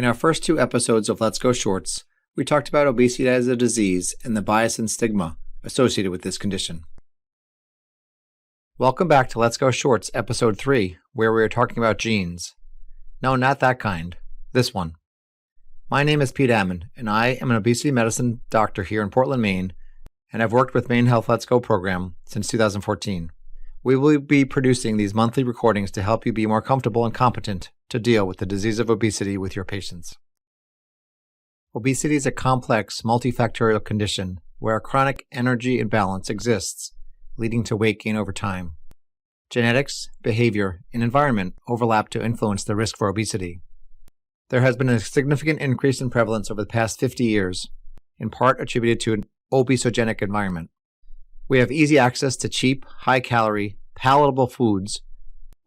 In our first 2 episodes of Let's Go Shorts, we talked about obesity as a disease and the bias and stigma associated with this condition. Welcome back to Let's Go Shorts episode 3, where we are talking about genes. No, not that kind. This one. My name is Pete Ammon, and I am an obesity medicine doctor here in Portland, Maine, and I've worked with MaineHealth Let's Go program since 2014. We will be producing these monthly recordings to help you be more comfortable and competent to deal with the disease of obesity with your patients. Obesity is a complex, multifactorial condition where a chronic energy imbalance exists, leading to weight gain over time. Genetics, behavior, and environment overlap to influence the risk for obesity. There has been a significant increase in prevalence over the past 50 years, in part attributed to an obesogenic environment. We have easy access to cheap, high-calorie, palatable foods,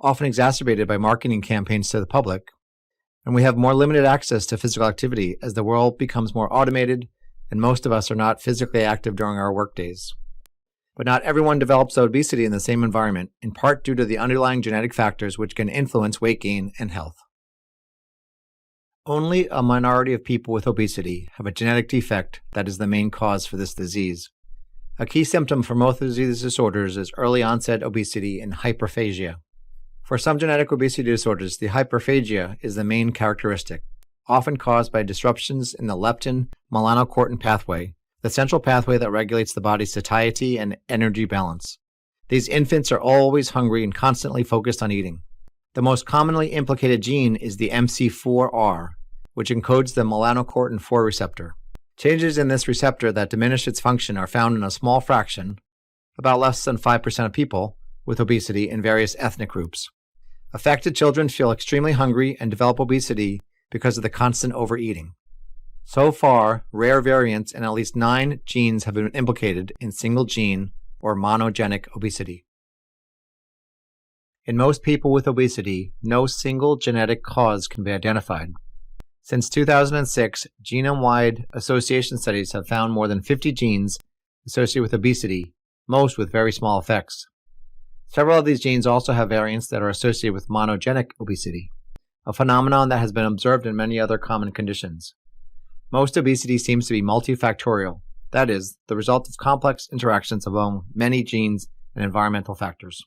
often exacerbated by marketing campaigns to the public, and we have more limited access to physical activity as the world becomes more automated and most of us are not physically active during our workdays. But not everyone develops obesity in the same environment, in part due to the underlying genetic factors which can influence weight gain and health. Only a minority of people with obesity have a genetic defect that is the main cause for this disease. A key symptom for most of these disorders is early onset obesity and hyperphagia. For some genetic obesity disorders, the hyperphagia is the main characteristic, often caused by disruptions in the leptin-melanocortin pathway, the central pathway that regulates the body's satiety and energy balance. These infants are always hungry and constantly focused on eating. The most commonly implicated gene is the MC4R, which encodes the melanocortin-4 receptor. Changes in this receptor that diminish its function are found in a small fraction, about less than 5% of people, with obesity in various ethnic groups. Affected children feel extremely hungry and develop obesity because of the constant overeating. So far, rare variants in at least 9 genes have been implicated in single gene or monogenic obesity. In most people with obesity, no single genetic cause can be identified. Since 2006, genome-wide association studies have found more than 50 genes associated with obesity, most with very small effects. Several of these genes also have variants that are associated with monogenic obesity, a phenomenon that has been observed in many other common conditions. Most obesity seems to be multifactorial, that is, the result of complex interactions among many genes and environmental factors.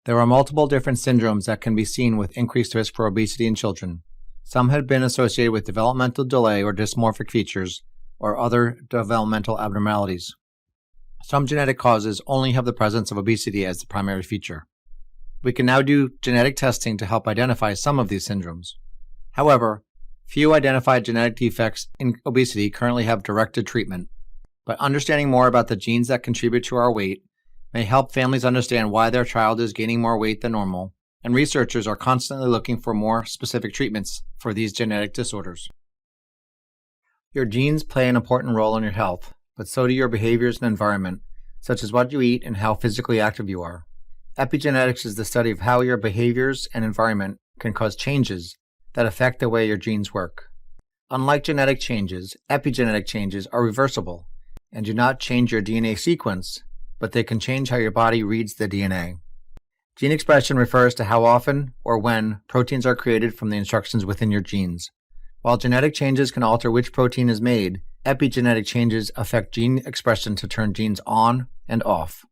There are multiple different syndromes that can be seen with increased risk for obesity in children. Some have been associated with developmental delay or dysmorphic features or other developmental abnormalities. Some genetic causes only have the presence of obesity as the primary feature. We can now do genetic testing to help identify some of these syndromes. However, few identified genetic defects in obesity currently have directed treatment, but understanding more about the genes that contribute to our weight may help families understand why their child is gaining more weight than normal, and researchers are constantly looking for more specific treatments for these genetic disorders. Your genes play an important role in your health, but so do your behaviors and environment, such as what you eat and how physically active you are. Epigenetics is the study of how your behaviors and environment can cause changes that affect the way your genes work. Unlike genetic changes, epigenetic changes are reversible and do not change your DNA sequence, but they can change how your body reads the DNA. Gene expression refers to how often or when proteins are created from the instructions within your genes. While genetic changes can alter which protein is made, epigenetic changes affect gene expression to turn genes on and off.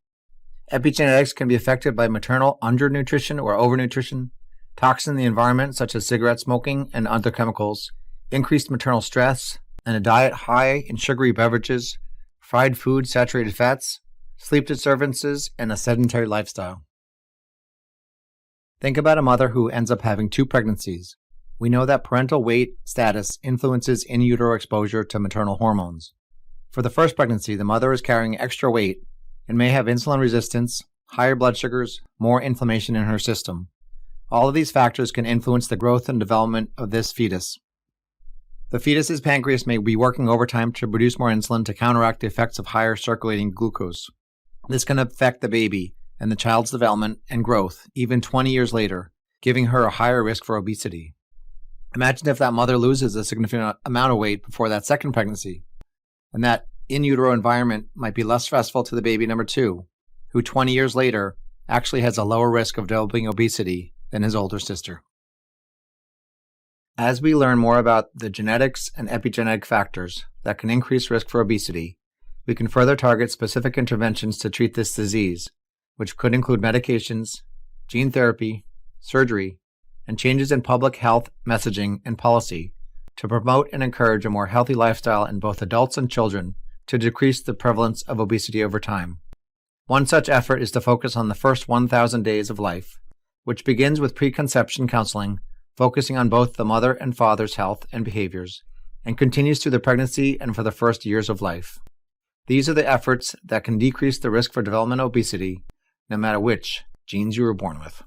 Epigenetics can be affected by maternal undernutrition or overnutrition, toxins in the environment such as cigarette smoking and other chemicals, increased maternal stress, and a diet high in sugary beverages, fried food, saturated fats, sleep disturbances, and a sedentary lifestyle. Think about a mother who ends up having 2 pregnancies. We know that parental weight status influences in utero exposure to maternal hormones. For the first pregnancy, the mother is carrying extra weight and may have insulin resistance, higher blood sugars, more inflammation in her system. All of these factors can influence the growth and development of this fetus. The fetus's pancreas may be working overtime to produce more insulin to counteract the effects of higher circulating glucose. This can affect the baby and the child's development and growth even 20 years later, giving her a higher risk for obesity. Imagine if that mother loses a significant amount of weight before that second pregnancy, and that in utero environment might be less stressful to the baby number 2, who 20 years later actually has a lower risk of developing obesity than his older sister. As we learn more about the genetics and epigenetic factors that can increase risk for obesity, we can further target specific interventions to treat this disease, which could include medications, gene therapy, surgery, and changes in public health messaging and policy to promote and encourage a more healthy lifestyle in both adults and children to decrease the prevalence of obesity over time. One such effort is to focus on the first 1,000 days of life, which begins with preconception counseling, focusing on both the mother and father's health and behaviors, and continues through the pregnancy and for the first years of life. These are the efforts that can decrease the risk for developmental obesity, no matter which genes you were born with.